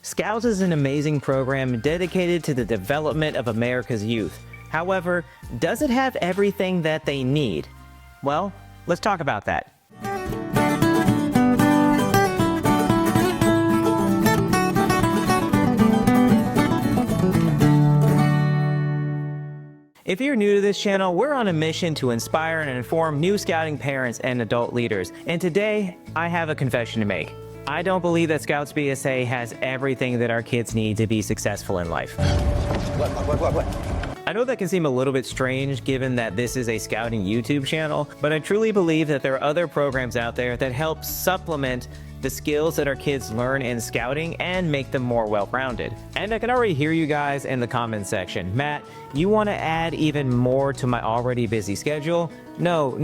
Scouts is an amazing program dedicated to the development of America's youth. However, does it have everything that they need? Well, let's talk about that. If you're new to this channel, we're on a mission to inspire and inform new scouting parents and adult leaders. And today, I have a confession to make. I don't believe that Scouts BSA has everything that our kids need to be successful in life. What? I know that can seem a little bit strange given that this is a scouting YouTube channel, but I truly believe that there are other programs out there that help supplement the skills that our kids learn in scouting and make them more well-rounded. And I can already hear you guys in the comment section. Matt, you want to add even more to my already busy schedule? No,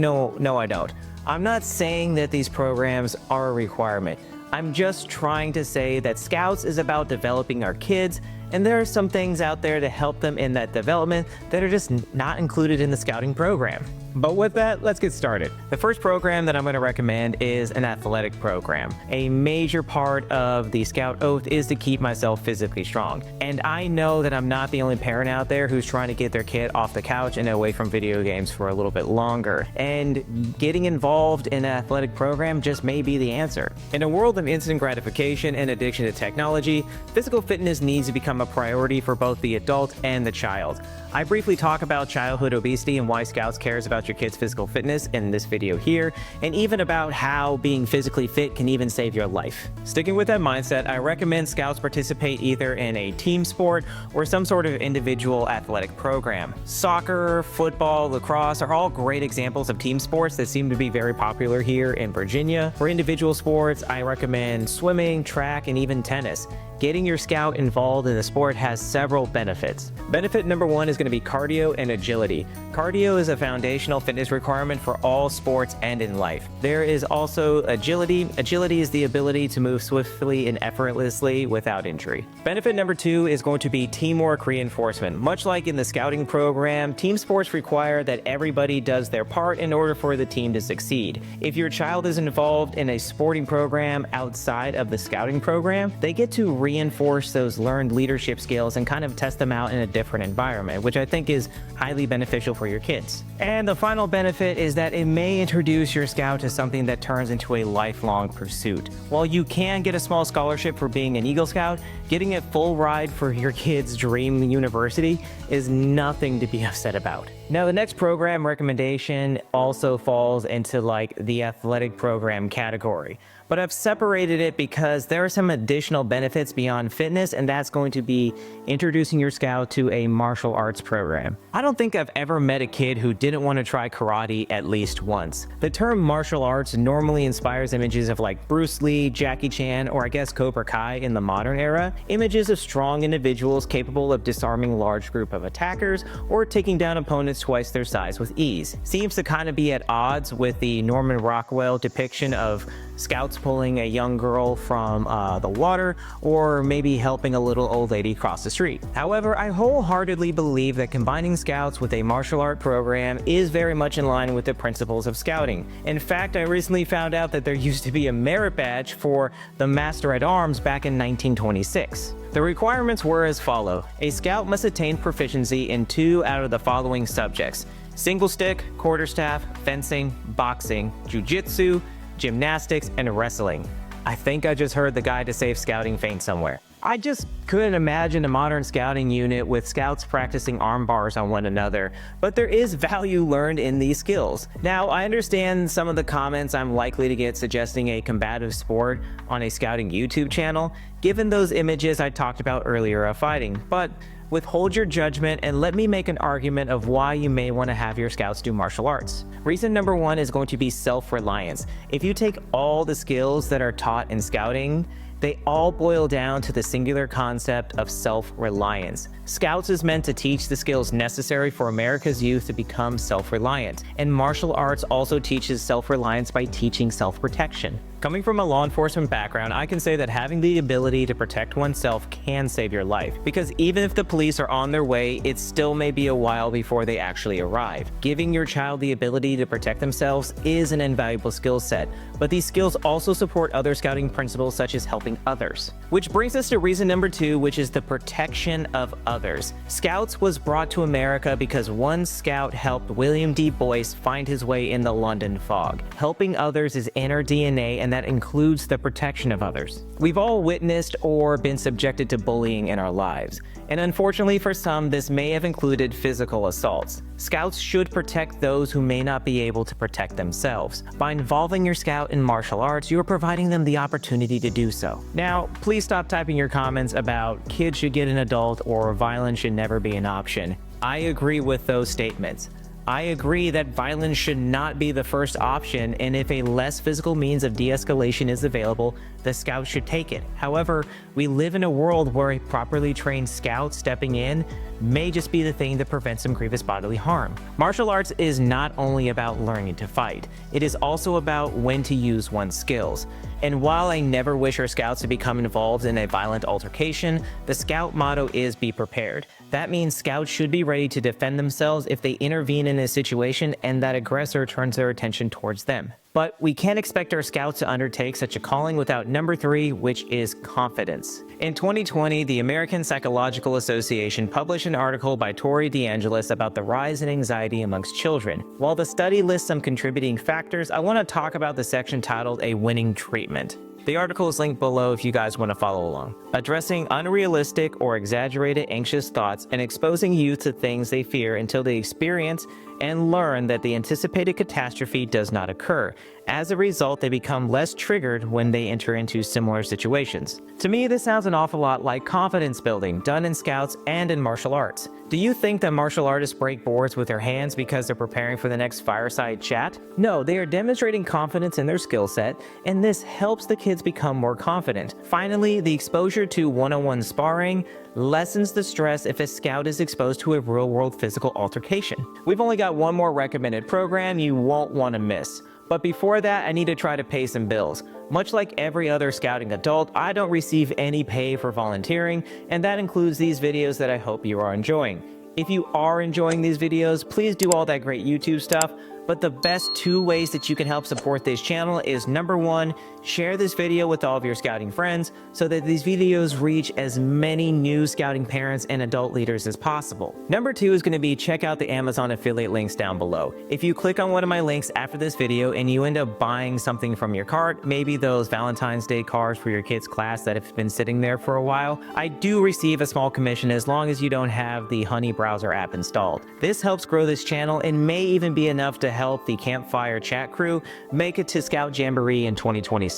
I don't. I'm not saying that these programs are a requirement. I'm just trying to say that Scouts is about developing our kids, and there are some things out there to help them in that development that are just not included in the scouting program. But with that, let's get started. The first program that I'm going to recommend is an athletic program. A major part of the Scout Oath is to keep myself physically strong. And I know that I'm not the only parent out there who's trying to get their kid off the couch and away from video games for a little bit longer. And getting involved in an athletic program just may be the answer. In a world of instant gratification and addiction to technology, physical fitness needs to become a priority for both the adult and the child. I briefly talk about childhood obesity and why Scouts cares about your kid's physical fitness in this video here, and even about how being physically fit can even save your life. Sticking with that mindset, I recommend Scouts participate either in a team sport or some sort of individual athletic program. Soccer, football, lacrosse are all great examples of team sports that seem to be very popular here in Virginia. For individual sports, I recommend swimming, track, and even tennis. Getting your scout involved in the sport has several benefits. Benefit number one is going to be cardio and agility. Cardio is a foundational fitness requirement for all sports and in life. There is also agility. Agility is the ability to move swiftly and effortlessly without injury. Benefit number two is going to be teamwork reinforcement. Much like in the scouting program, team sports require that everybody does their part in order for the team to succeed. If your child is involved in a sporting program outside of the scouting program, they get to reinforce those learned leadership skills and kind of test them out in a different environment, which I think is highly beneficial for your kids. And the final benefit is that it may introduce your scout to something that turns into a lifelong pursuit. While you can get a small scholarship for being an Eagle Scout, getting a full ride for your kid's dream university is nothing to be upset about. Now, the next program recommendation also falls into like the athletic program category, but I've separated it because there are some additional benefits beyond fitness, and that's going to be introducing your scout to a martial arts program. I don't think I've ever met a kid who didn't want to try karate at least once. The term martial arts normally inspires images of like Bruce Lee, Jackie Chan, or I guess Cobra Kai in the modern era, images of strong individuals capable of disarming a large group of attackers or taking down opponents twice their size with ease. Seems to kind of be at odds with the Norman Rockwell depiction of Scouts pulling a young girl from the water, or maybe helping a little old lady cross the street. However, I wholeheartedly believe that combining Scouts with a martial art program is very much in line with the principles of scouting. In fact, I recently found out that there used to be a merit badge for the Master at Arms back in 1926. The requirements were as follow. A scout must attain proficiency in 2 out of the following subjects: single stick, quarterstaff, fencing, boxing, jiu-jitsu, gymnastics, and wrestling. I think I just heard the guy to Save Scouting faint somewhere. I just couldn't imagine a modern scouting unit with scouts practicing arm bars on one another, but there is value learned in these skills. Now, I understand some of the comments I'm likely to get suggesting a combative sport on a scouting YouTube channel, given those images I talked about earlier of fighting, but withhold your judgment and let me make an argument of why you may want to have your scouts do martial arts. Reason number one is going to be self-reliance. If you take all the skills that are taught in scouting, they all boil down to the singular concept of self-reliance. Scouts is meant to teach the skills necessary for America's youth to become self-reliant, and martial arts also teaches self-reliance by teaching self-protection. Coming from a law enforcement background, I can say that having the ability to protect oneself can save your life, because even if the police are on their way, it still may be a while before they actually arrive. Giving your child the ability to protect themselves is an invaluable skill set, but these skills also support other scouting principles such as helping helping others. Which brings us to reason number 2, which is the protection of others. Scouts was brought to America because one scout helped William D. Boyce find his way in the London fog. Helping others is in our DNA, and that includes the protection of others. We've all witnessed or been subjected to bullying in our lives, and unfortunately for some, this may have included physical assaults. Scouts should protect those who may not be able to protect themselves. By involving your scout in martial arts, you are providing them the opportunity to do so. Now, please stop typing your comments about kids should get an adult or violence should never be an option. I agree with those statements. I agree that violence should not be the first option, and if a less physical means of de-escalation is available, the scout should take it. However, we live in a world where a properly trained scout stepping in may just be the thing that prevents some grievous bodily harm. Martial arts is not only about learning to fight, it is also about when to use one's skills. And while I never wish our scouts to become involved in a violent altercation, the scout motto is be prepared. That means scouts should be ready to defend themselves if they intervene in a situation and that aggressor turns their attention towards them. But we can't expect our scouts to undertake such a calling without number 3, which is confidence. In 2020, the American Psychological Association published an article by Tori DeAngelis about the rise in anxiety amongst children. While the study lists some contributing factors, I want to talk about the section titled A Winning Treatment. The article is linked below if you guys want to follow along. Addressing unrealistic or exaggerated anxious thoughts and exposing youth to things they fear until they experience and learn that the anticipated catastrophe does not occur. As a result, they become less triggered when they enter into similar situations. To me, this sounds an awful lot like confidence building done in Scouts and in martial arts. Do you think that martial artists break boards with their hands because they're preparing for the next fireside chat? No, they are demonstrating confidence in their skill set, and this helps the kids become more confident. Finally, the exposure to one-on-one sparring lessens the stress if a scout is exposed to a real-world physical altercation. We've only got one more recommended program you won't want to miss. But before that, I need to try to pay some bills. Much like every other scouting adult, I don't receive any pay for volunteering, and that includes these videos that I hope you are enjoying. If you are enjoying these videos, please do all that great YouTube stuff, but the best 2 ways that you can help support this channel is number 1, share this video with all of your scouting friends so that these videos reach as many new scouting parents and adult leaders as possible. Number 2 is going to be check out the Amazon affiliate links down below. If you click on one of my links after this video and you end up buying something from your cart, maybe those Valentine's Day cards for your kids' class that have been sitting there for a while, I do receive a small commission as long as you don't have the Honey browser app installed. This helps grow this channel and may even be enough to help the Campfire chat crew make it to Scout Jamboree in 2026.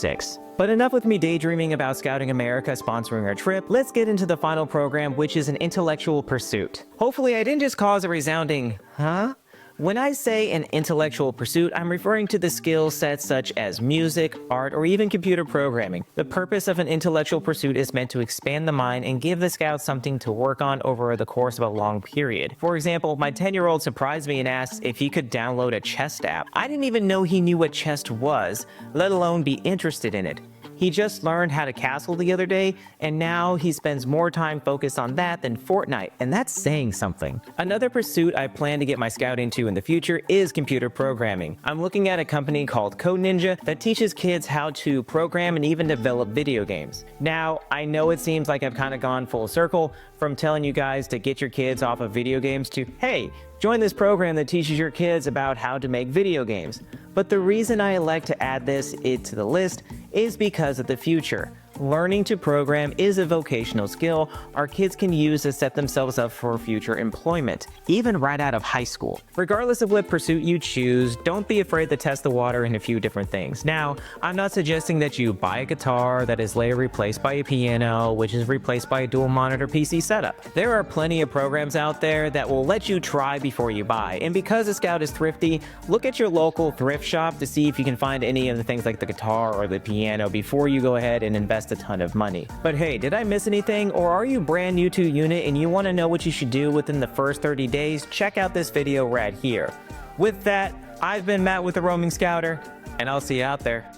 But enough with me daydreaming about Scouting America sponsoring our trip. Let's get into the final program, which is an intellectual pursuit. Hopefully I didn't just cause a resounding, huh? When I say an intellectual pursuit, I'm referring to the skill sets such as music, art, or even computer programming. The purpose of an intellectual pursuit is meant to expand the mind and give the Scouts something to work on over the course of a long period. For example, my 10-year-old surprised me and asked if he could download a chess app. I didn't even know he knew what chess was, let alone be interested in it. He just learned how to castle the other day, and now he spends more time focused on that than Fortnite, and that's saying something. Another pursuit I plan to get my scout into in the future is computer programming. I'm looking at a company called Code Ninja that teaches kids how to program and even develop video games. Now, I know it seems like I've kind of gone full circle from telling you guys to get your kids off of video games to, hey, join this program that teaches your kids about how to make video games. But the reason I elect to add this to the list is because of the future. Learning to program is a vocational skill our kids can use to set themselves up for future employment, even right out of high school. Regardless of what pursuit you choose, don't be afraid to test the water in a few different things. Now, I'm not suggesting that you buy a guitar that is later replaced by a piano, which is replaced by a dual monitor PC setup. There are plenty of programs out there that will let you try before you buy, and because a Scout is thrifty, look at your local thrift shop to see if you can find any of the things like the guitar or the piano before you go ahead and invest a ton of money. But hey, did I miss anything, or are you brand new to Unit and you want to know what you should do within the first 30 days? Check out this video right here. With that, I've been Matt with the Roaming Scouter, and I'll see you out there.